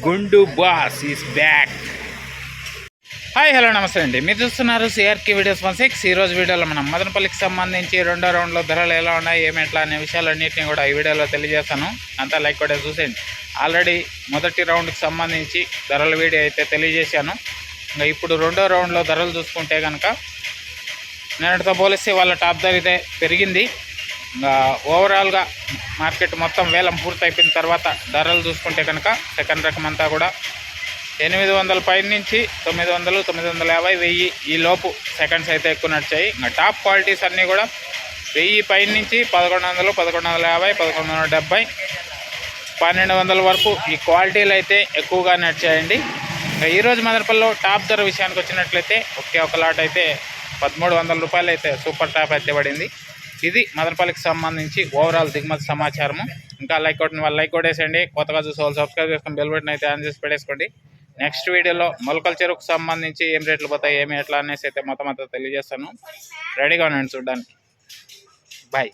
గుండు boss is back. Hi hello నమస్తే అండి, మీరు చూస్తున్నారు సిఆర్కే వీడియోస్ 16. ఈరోజు వీడియోలో మనం మదనపల్లికి సంబంధించి రెండో రౌండ్లో ధరలు ఎలా ఉన్నాయి, ఏమెట్లా అనే విషయాలన్నింటినీ కూడా ఈ వీడియోలో తెలియజేస్తాను. అంతా లైక్ కూడా చూసేయండి. ఆల్రెడీ మొదటి రౌండ్కి సంబంధించి ధరల వీడియో అయితే తెలియజేశాను. ఇంకా ఇప్పుడు రెండో రౌండ్లో ధరలు చూసుకుంటే కనుక నిన్నటితో పోలిస్తే వాళ్ళ టాప్ ధర అయితే పెరిగింది. ఇంకా ఓవరాల్గా మార్కెట్ మొత్తం వేలం పూర్తయిపోయిన తర్వాత ధరలు చూసుకుంటే కనుక సెకండ్ రకం అంతా కూడా 800 పైన నుంచి 900, 950, 1000 ఈ లోపు సెకండ్స్ అయితే ఎక్కువ నడిచాయి. ఇంకా టాప్ క్వాలిటీస్ అన్నీ కూడా 1000 పైన నుంచి 1100, 1150, 1170, 1200 వరకు ఈ క్వాలిటీలు అయితే ఎక్కువగా నడిచాయండి. ఇంకా ఈరోజు మదనపల్లిలో టాప్ ధర విషయానికి వచ్చినట్లయితే ఒక లాట్ అయితే 1300 రూపాయలు అయితే సూపర్ టాప్ అయితే పడింది. ఇది మదనపల్లికి సంబంధించి ఓవరాల్ దిగుమతి సమాచారము. ఇంకా లైక్ కొట్టిన వాళ్ళు లైక్ కొట్టేసేయండి. కొత్తగా చూసే వాళ్ళు సబ్స్క్రైబ్ చేసుకొని బెల్ బటన్ అయితే ఆన్ చేసి పెట్టేసుకోండి. నెక్స్ట్ వీడియోలో మొలకల చెరుకు సంబంధించి ఏం రేట్లు పోతాయి, ఏమి ఎట్లా అనేసి అయితే మొత్తం అంతా తెలియజేస్తాను. రెడీగా ఉండండి చూడడానికి. బాయ్.